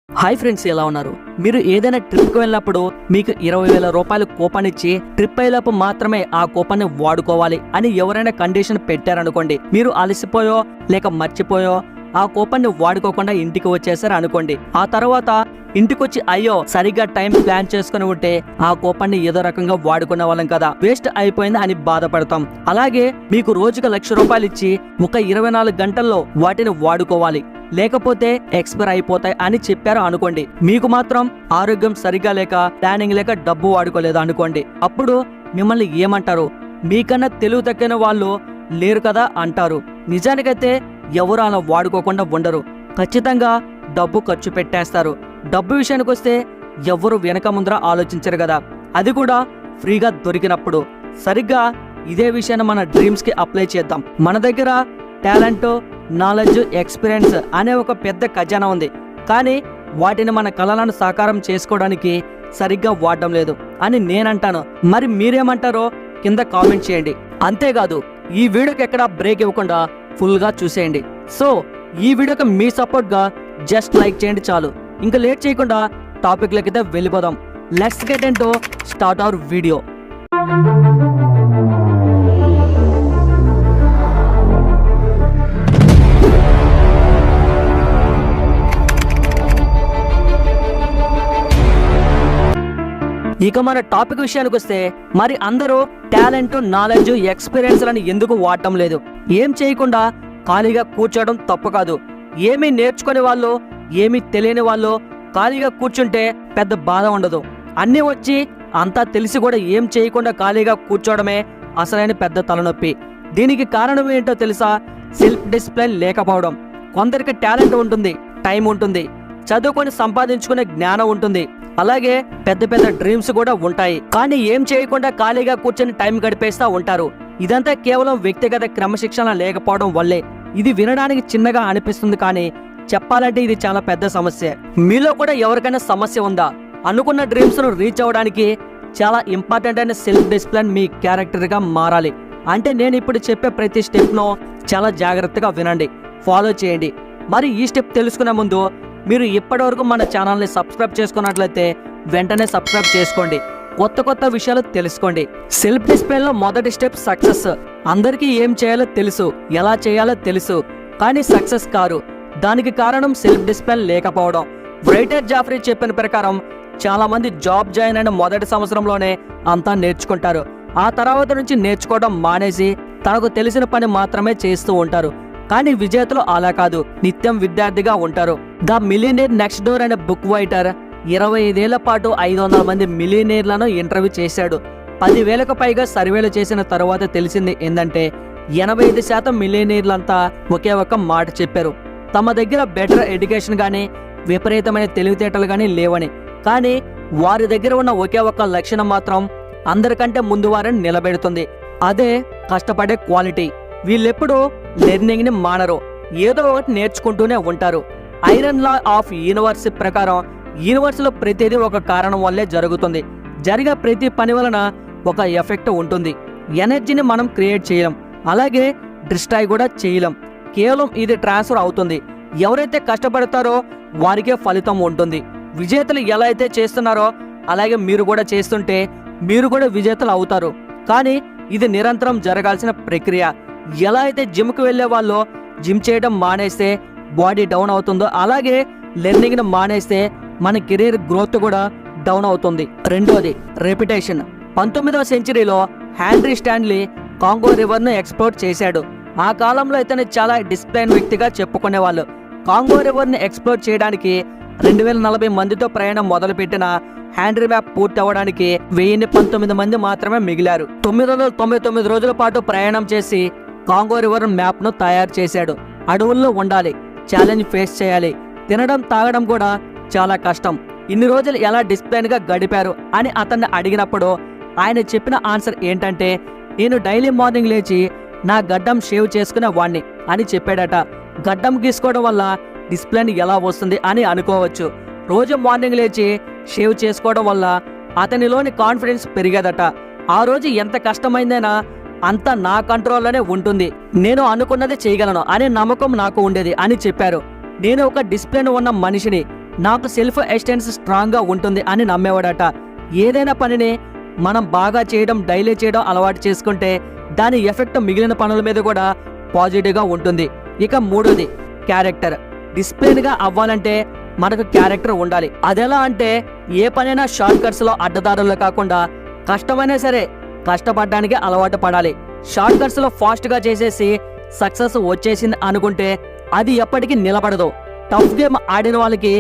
Hi friends, ఎలా ఉన్నారు? మీరు ఏదైనా ట్రిప్కి వెళ్ళినప్పుడు మీకు 20,000 రూపాయలు కూపన్ ఇచ్చి ట్రిప్ అయ్యేలోపు మాత్రమే ఆ కూపన్ని వాడుకోవాలి అని ఎవరైనా కండిషన్ పెట్టారనుకోండి, మీరు అలసిపోయో లేక మర్చిపోయో ఆ కూపన్ని వాడుకోకుండా ఇంటికి వచ్చేసారు అనుకోండి. ఆ తర్వాత ఇంటికొచ్చి అయ్యో సరిగ్గా టైం ప్లాన్ చేసుకుని ఉంటే ఆ కూపన్ని ఏదో రకంగా వాడుకునే వాళ్ళం కదా, వేస్ట్ అయిపోయింది అని బాధపడతాం. అలాగే మీకు రోజుకు 1,00,000 రూపాయలు ఇచ్చి ఒక 24 గంటల్లో వాటిని వాడుకోవాలి, లేకపోతే ఎక్స్పైర్ అయిపోతాయి అని చెప్పారు అనుకోండి. మీకు మాత్రం ఆరోగ్యం సరిగా లేక ప్లానింగ్ లేక డబ్బు వాడుకోలేదు అనుకోండి. అప్పుడు మిమ్మల్ని ఏమంటారు? మీకన్నా తెలివి తక్కిన వాళ్ళు లేరు కదా అంటారు. నిజానికైతే ఎవరు అలా వాడుకోకుండా ఉండరు. ఖచ్చితంగా డబ్బు ఖర్చు పెట్టేస్తారు. డబ్బు విషయానికి వస్తే ఎవరు వెనక ముందర ఆలోచించరు కదా, అది కూడా ఫ్రీగా దొరికినప్పుడు. సరిగ్గా ఇదే విషయాన్ని మన డ్రీమ్స్ కి అప్లై చేద్దాం. మన దగ్గర టాలెంట్, నాలెడ్జ్, ఎక్స్పీరియన్స్ అనే ఒక పెద్ద ఖజానా ఉంది, కానీ వాటిని మన కలలను సాకారం చేసుకోవడానికి సరిగ్గా వాడడం లేదు అని నేనంటాను. మరి మీరేమంటారో కింద కామెంట్ చేయండి. అంతేకాదు, ఈ వీడియోకి ఎక్కడా బ్రేక్ ఇవ్వకుండా ఫుల్ గా చూసేయండి. సో ఈ వీడియోకి మీ సపోర్ట్ గా జస్ట్ లైక్ చేయండి చాలు. ఇంకా లేట్ చేయకుండా టాపిక్ లకైతే వెళ్ళిపోదాం. Let's get into start our video. ఇక మన టాపిక్ విషయానికి వస్తే, మరి అందరూ టాలెంట్, నాలెడ్జ్, ఎక్స్పీరియన్స్ లను ఎందుకు వాడటం లేదు? ఏం చేయకుండా ఖాళీగా కూర్చోవడం తప్పు కాదు. ఏమీ నేర్చుకునే వాళ్ళు, ఏమీ తెలియని వాళ్ళు ఖాళీగా కూర్చుంటే పెద్ద బాధ ఉండదు. అన్నీ వచ్చి అంతా తెలిసి కూడా ఏం చేయకుండా ఖాళీగా కూర్చోవడమే అసలైన పెద్ద తలనొప్పి. దీనికి కారణం ఏంటో తెలుసా? సెల్ఫ్ డిసిప్లిన్ లేకపోవడం. కొందరికి టాలెంట్ ఉంటుంది, టైం ఉంటుంది, చదువుకొని సంపాదించుకునే జ్ఞానం ఉంటుంది, అలాగే పెద్ద పెద్ద డ్రీమ్స్ కూడా ఉంటాయి. కానీ ఏం చేయకుండా ఖాళీగా కూర్చొని టైం గడిపేస్తా ఉంటారు. ఇదంతా కేవలం వ్యక్తిగత క్రమశిక్షణ లేకపోవడం వల్లే. ఇది వినడానికి చిన్నగా అనిపిస్తుంది, కానీ చెప్పాలంటే ఇది చాలా పెద్ద సమస్య. మీలో కూడా ఎవరికైనా సమస్య ఉందా? అనుకున్న డ్రీమ్స్ ను రీచ్ అవ్వడానికి చాలా ఇంపార్టెంట్ అయిన సెల్ఫ్ డిసిప్లిన్ మీ క్యారెక్టర్ గా మారాలి. అంటే నేను ఇప్పుడు చెప్పే ప్రతి స్టెప్ ను చాలా జాగ్రత్తగా వినండి, ఫాలో చేయండి. మరి ఈ స్టెప్ తెలుసుకునే ముందు మీరు ఇప్పటివరకు మన ఛానల్ని సబ్స్క్రైబ్ చేసుకున్నట్లయితే వెంటనే సబ్స్క్రైబ్ చేసుకోండి. కొత్త కొత్త విషయాలు తెలుసుకోండి. సెల్ఫ్ డిసిప్లిన్ లో మొదటి స్టెప్ సక్సెస్. అందరికీ ఏం చేయాలో తెలుసు, ఎలా చేయాలో తెలుసు, కానీ సక్సెస్ కారు. దానికి కారణం సెల్ఫ్ డిసిప్లిన్ లేకపోవడం. రైటర్ జాఫ్రీ చెప్పిన ప్రకారం చాలా మంది జాబ్ జాయిన్ అయిన మొదటి సంవత్సరంలోనే అంతా నేర్చుకుంటారు. ఆ తర్వాత నుంచి నేర్చుకోవడం మానేసి తనకు తెలిసిన పని మాత్రమే చేస్తూ ఉంటారు. కానీ విజేతలు అలా కాదు, నిత్యం విద్యార్థిగా ఉంటారు. ద మిలియనేర్ నెక్స్ట్ డోర్ అనే బుక్ రైటర్ 25 ఏళ్ల పాటు 500 మంది మిలియనేర్లను ఇంటర్వ్యూ చేశాడు. 10,000కు పైగా సర్వేలు చేసిన తరువాత తెలిసింది ఏంటంటే 85% మిలియనేర్లంతా ఒకే ఒక్క మాట చెప్పారు: తమ దగ్గర బెటర్ ఎడ్యుకేషన్ గానీ, విపరీతమైన తెలివితేటలు గానీ లేవని. కానీ వారి దగ్గర ఉన్న ఒకే ఒక్క లక్షణం మాత్రం అందరికంటే ముందు వారిని నిలబెడుతుంది. అదే కష్టపడే క్వాలిటీ. వీళ్ళెప్పుడూ లెర్నింగ్ ని మానరు, ఏదో ఒకటి నేర్చుకుంటూనే ఉంటారు. ఐరన్ లా ఆఫ్ యూనివర్స్ ప్రకారం యూనివర్స్ లో ప్రతిదీ ఒక కారణం వల్లే జరుగుతుంది. జరిగే ప్రతి పని వలన ఒక ఎఫెక్ట్ ఉంటుంది. ఎనర్జీని మనం క్రియేట్ చేయలేం, అలాగే డిస్ట్రాయ్ కూడా చేయలేం. కేవలం ఇది ట్రాన్స్ఫర్ అవుతుంది. ఎవరైతే కష్టపడతారో వారికే ఫలితం ఉంటుంది. విజేతలు ఎలా అయితే చేస్తున్నారో అలాగే మీరు కూడా చేస్తుంటే మీరు కూడా విజేతలు అవుతారు. కానీ ఇది నిరంతరం జరగాల్సిన ప్రక్రియ. ఎలా అయితే జిమ్కి వెళ్లే వాళ్ళు జిమ్ చేయడం మానేస్తే బాడీ డౌన్ అవుతుందో, అలాగే లెర్నింగ్ ని మానేస్తే మన కెరీర్ గ్రోత్ కూడా డౌన్ అవుతుంది. రెండోది రెప్యుటేషన్. 19వ సెంచరీలో హెన్రీ స్టాన్లీ కాంగో రివర్ ను ఎక్స్ప్లోర్ చేశాడు. ఆ కాలంలో ఇతను చాలా డిసిప్లైన్ వ్యక్తిగా చెప్పుకునేవాళ్ళు. కాంగో రివర్ ని ఎక్స్ప్లోర్ చేయడానికి 2040 మందితో ప్రయాణం మొదలుపెట్టిన హెన్రీ మ్యాప్ పూర్తి అవ్వడానికి 1019 మంది మాత్రమే మిగిలారు. 999 రోజుల పాటు ప్రయాణం చేసి కాంగో రివర్ మ్యాప్ ను తయారు చేశాడు. అడవుల్లో ఉండాలి, ఛాలెంజ్ ఫేస్ చేయాలి, తినడం తాగడం కూడా చాలా కష్టం. ఇన్ని రోజులు ఎలా డిసిప్లైన్ గా గడిపారు అని అతన్ని అడిగినప్పుడు ఆయన చెప్పిన ఆన్సర్ ఏంటంటే, నేను డైలీ మార్నింగ్ లేచి నా గడ్డం షేవ్ చేసుకునే వాణ్ణి అని చెప్పాడట. గడ్డం గీసుకోవడం వల్ల డిసిప్లిన్ ఎలా వస్తుంది అని అనుకోవచ్చు. రోజు మార్నింగ్ లేచి షేవ్ చేసుకోవడం వల్ల అతనిలోని కాన్ఫిడెన్స్ పెరిగేదట. ఆ రోజు ఎంత కష్టమైందైనా అంతా నా కంట్రోల్లోనే ఉంటుంది, నేను అనుకున్నది చేయగలను అనే నమ్మకం నాకు ఉండేది అని చెప్పారు. నేను ఒక డిసిప్లిన్ ఉన్న మనిషిని, నాకు సెల్ఫ్ ఎస్టెన్స్ స్ట్రాంగ్గా ఉంటుంది అని నమ్మేవాడట. ఏదైనా పనిని మనం బాగా చేయడం, డైలీ చేయడం అలవాటు చేసుకుంటే దాని ఎఫెక్ట్ మిగిలిన పనుల మీద కూడా పాజిటివ్గా ఉంటుంది. ఇక మూడోది క్యారెక్టర్. డిసిప్లిన్గా అవ్వాలంటే మనకు క్యారెక్టర్ ఉండాలి. అదెలా అంటే ఏ పనైనా షార్ట్ కట్స్లో అడ్డదారుల్లో కాకుండా కష్టమైనా సరే కష్టపడడానికి అలవాటు పడాలి. షార్ట్ కట్స్లో ఫాస్ట్గా చేసేసి సక్సెస్ వచ్చేసింది అనుకుంటే అది ఎప్పటికీ నిలబడదు. టఫ్ గేమ్ ఆడిన వాళ్ళకి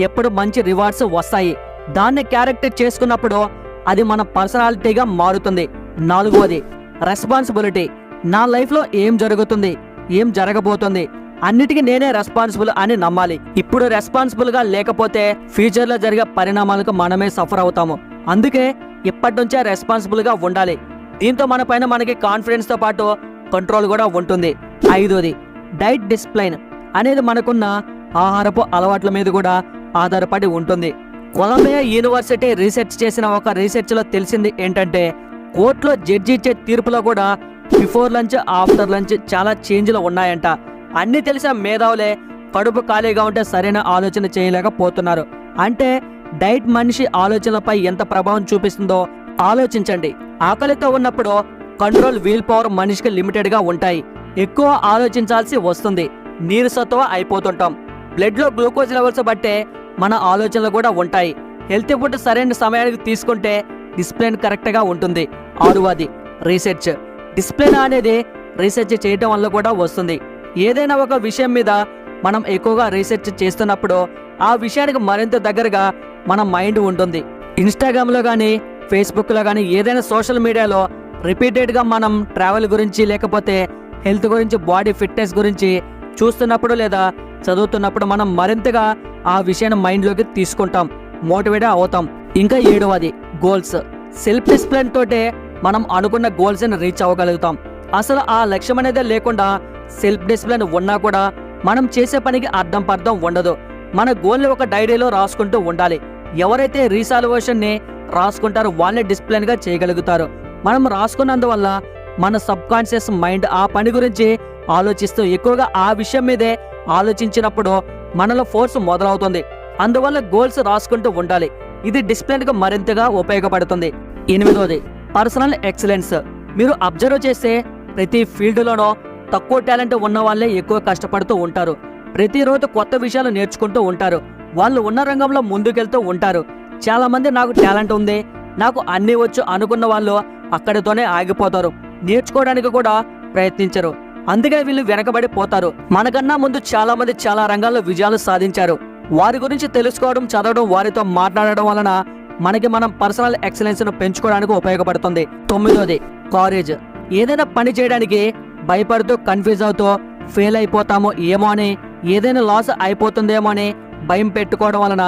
ఎప్పుడు మంచి రివార్డ్స్ వస్తాయి. దాన్ని క్యారెక్టర్ చేసుకున్నప్పుడు అది మన పర్సనాలిటీగా మారుతుంది. నాలుగవది రెస్పాన్సిబిలిటీ. నా లైఫ్లో ఏం జరుగుతుంది, ఏం జరగబోతుంది అన్నిటికీ నేనే రెస్పాన్సిబుల్ అని నమ్మాలి. ఇప్పుడు రెస్పాన్సిబుల్గా లేకపోతే ఫ్యూచర్లో జరిగే పరిణామాలకు మనమే సఫర్ అవుతాము. అందుకే ఇప్పటి నుంచే రెస్పాన్సిబుల్గా ఉండాలి. దీంతో మన పైన మనకి కాన్ఫిడెన్స్తో పాటు కంట్రోల్ కూడా ఉంటుంది. ఐదోది డైట్ డిసిప్లైన్ అనేది మనకున్న ఆహారపు అలవాట్ల మీద కూడా ఆధారపడి ఉంటుంది. కొలంబియా యూనివర్సిటీ రీసెర్చ్ చేసిన ఒక రీసెర్చ్లో తెలిసింది ఏంటంటే కోర్టులో జడ్జి ఇచ్చే తీర్పులో కూడా బిఫోర్ లంచ్, ఆఫ్టర్ లంచ్ చాలా చేంజ్లు ఉన్నాయంట. అన్ని తెలిసిన మేధావులే కడుపు ఖాళీగా ఉంటే సరైన ఆలోచన చేయలేకపోతున్నారు. అంటే డైట్ మనిషి ఆలోచనలపై ఎంత ప్రభావం చూపిస్తుందో ఆలోచించండి. ఆకలితో ఉన్నప్పుడు కంట్రోల్, వీల్ పవర్ మనిషికి లిమిటెడ్గా ఉంటాయి. ఎక్కువ ఆలోచించాల్సి వస్తుంది. నీరసత్వం అయిపోతుంటాం. బ్లడ్లో గ్లూకోజ్ లెవెల్స్ బట్టే మన ఆలోచనలు కూడా ఉంటాయి. హెల్తీ ఫుడ్ సరైన సమయానికి తీసుకుంటే డిసిప్లిన్ కరెక్ట్గా ఉంటుంది. ఆరువది రీసెర్చ్. డిసిప్లిన్ అనేది రీసెర్చ్ చేయటం వల్ల కూడా వస్తుంది. ఏదైనా ఒక విషయం మీద మనం ఎక్కువగా రీసెర్చ్ చేస్తున్నప్పుడు ఆ విషయానికి మరింత దగ్గరగా మన మైండ్ ఉంటుంది. ఇన్స్టాగ్రామ్లో కానీ ఫేస్బుక్లో కానీ ఏదైనా సోషల్ మీడియాలో రిపీటెడ్గా మనం ట్రావెల్ గురించి లేకపోతే హెల్త్ గురించి, బాడీ ఫిట్నెస్ గురించి చూస్తున్నప్పుడు లేదా చదువుతున్నప్పుడు మనం మరింతగా ఆ విషయాన్ని మైండ్లోకి తీసుకుంటాం, మోటివేట్ అవుతాం. ఇంకా ఏడవది గోల్స్. సెల్ఫ్ డిసిప్లిన్ తోటే మనం అనుకున్న గోల్స్ని రీచ్ అవ్వగలుగుతాం. అసలు ఆ లక్ష్యం అనేది లేకుండా సెల్ఫ్ డిసిప్లిన్ ఉన్నా కూడా మనం చేసే పనికి అర్థం పర్థం ఉండదు. మన గోల్ని ఒక డైరీలో రాసుకుంటూ ఉండాలి. ఎవరైతే రీసాల్వేషన్ని రాసుకుంటారో వాళ్ళని డిసిప్లిన్గా చేయగలుగుతారు. మనం రాసుకున్నందువల్ల మన సబ్ కాన్షియస్ మైండ్ ఆ పని గురించి ఆలోచిస్తూ ఎక్కువగా ఆ విషయం మీదే ఆలోచించినప్పుడు మనలో ఫోర్స్ మొదలవుతుంది. అందువల్ల గోల్స్ రాసుకుంటూ ఉండాలి. ఇది డిసిప్లిన్గా మరింతగా ఉపయోగపడుతుంది. ఎనిమిదోది పర్సనల్ ఎక్సలెన్స్. మీరు అబ్జర్వ్ చేస్తే ప్రతి ఫీల్డ్లోనో తక్కువ టాలెంట్ ఉన్న వాళ్ళే ఎక్కువ కష్టపడుతూ ఉంటారు. ప్రతిరోజు కొత్త విషయాలు నేర్చుకుంటూ ఉంటారు. వాళ్ళు ఉన్న రంగంలో ముందుకెళ్తూ ఉంటారు. చాలా మంది నాకు టాలెంట్ ఉంది, నాకు అన్నీ వచ్చు అనుకున్న వాళ్ళు అక్కడితోనే ఆగిపోతారు. నేర్చుకోవడానికి కూడా ప్రయత్నించరు. అందుకే వీళ్ళు వెనకబడిపోతారు. మనకన్నా ముందు చాలా మంది చాలా రంగాల్లో విజయాలు సాధించారు. వారి గురించి తెలుసుకోవడం, చదవడం, వారితో మాట్లాడడం వలన మనకి మనం పర్సనల్ ఎక్సలెన్స్ ను పెంచుకోవడానికి ఉపయోగపడుతుంది. తొమ్మిదోది కరేజ్. ఏదైనా పని చేయడానికి భయపడుతూ, కన్ఫ్యూజ్ అవుతూ ఫెయిల్ అయిపోతామో ఏమో అని, ఏదైనా లాస్ అయిపోతుందేమో అని భయం పెట్టుకోవడం వలన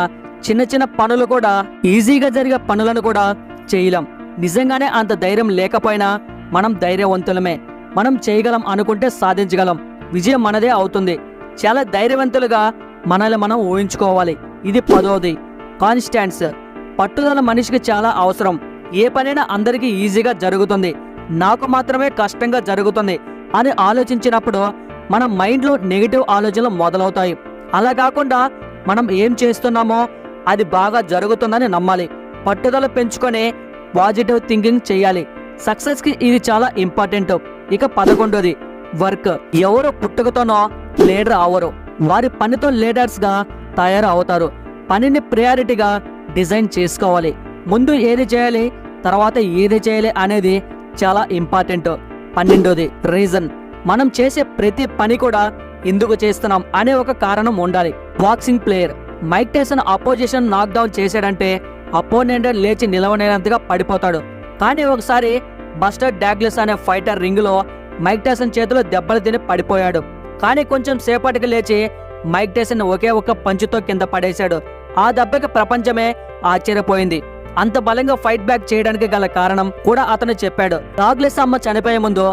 చిన్న చిన్న పనులు కూడా, ఈజీగా జరిగే పనులను కూడా చేయలేం. నిజంగానే అంత ధైర్యం లేకపోయినా మనం ధైర్యవంతులమే. మనం చేయగలం అనుకుంటే సాధించగలం. విజయం మనదే అవుతుంది. చాలా ధైర్యవంతులుగా మనల్ని మనం ఊహించుకోవాలి. ఇది 10వది కాన్స్టాన్స్. పట్టుదల మనిషికి చాలా అవసరం. ఏ పనైనా అందరికీ ఈజీగా జరుగుతుంది, నాకు మాత్రమే కష్టంగా జరుగుతుంది అని ఆలోచించినప్పుడు మన మైండ్లో నెగిటివ్ ఆలోచనలు మొదలవుతాయి. అలా కాకుండా మనం ఏం చేస్తున్నామో అది బాగా జరుగుతుందని నమ్మాలి. పట్టుదల పెంచుకొని పాజిటివ్ థింకింగ్ చేయాలి. సక్సెస్కి ఇది చాలా ఇంపార్టెంట్. ఇక 11వది వర్క్. ఎవరు పుట్టుకతోనో లీడర్ అవరు, వారి పనితో లీడర్స్గా తయారు అవుతారు. పనిని ప్రయారిటీగా డిజైన్ చేసుకోవాలి. ముందు ఏది చేయాలి, తర్వాత ఏది చేయాలి అనేది చాలా ఇంపార్టెంట్. 12వది రీజన్. మనం చేసే ప్రతి పని కూడా ఎందుకు చేస్తున్నాం అనే ఒక కారణం ఉండాలి. Boxing player Mike Tyson opposition నాక్ డౌన్ చేశాడంటే అపోనెంట్ లేచి నిలవలేనంతగా పడిపోతాడు. కానీ ఒకసారి బస్టర్ డాగ్లెస్ అనే ఫైటర్ రింగులో మైక్ టైసన్ చేతిలో దెబ్బలు తిని పడిపోయాడు. కానీ కొంచెం సేపటికి లేచి మైక్ టైసన్ ఒకే ఒక్క పంచుతో కింద పడేశాడు. ఆ దెబ్బకి ప్రపంచమే ఆశ్చర్యపోయింది. అంత బలంగా ఫైట్ బ్యాక్ చేయడానికి గల కారణం కూడా అతను చెప్పాడు. డాగ్లెస్ అమ్మ చనిపోయే ముందు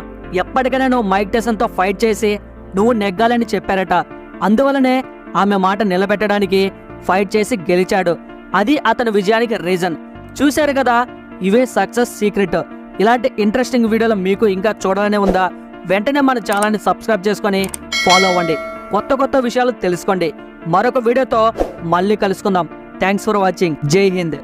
ఎప్పటికైనా నువ్వు మైక్ టైసన్ తో ఫైట్ చేసి నువ్వు నెగ్గాలని చెప్పారట. అందువలనే ఆమె మాట నిలబెట్టడానికి ఫైట్ చేసి గెలిచాడు. అది అతని విజయానికి రీజన్. చూశారు కదా, ఇవే సక్సెస్ సీక్రెట్. ఇలాంటి ఇంట్రెస్టింగ్ వీడియోలు మీకు ఇంకా చూడాలనే ఉందా? వెంటనే మన ఛానల్ని సబ్స్క్రైబ్ చేసుకొని ఫాలో అవ్వండి. కొత్త కొత్త విషయాలు తెలుసుకోండి. మరొక వీడియోతో మళ్ళీ కలుసుకుందాం. Thanks for watching. జై హింద్.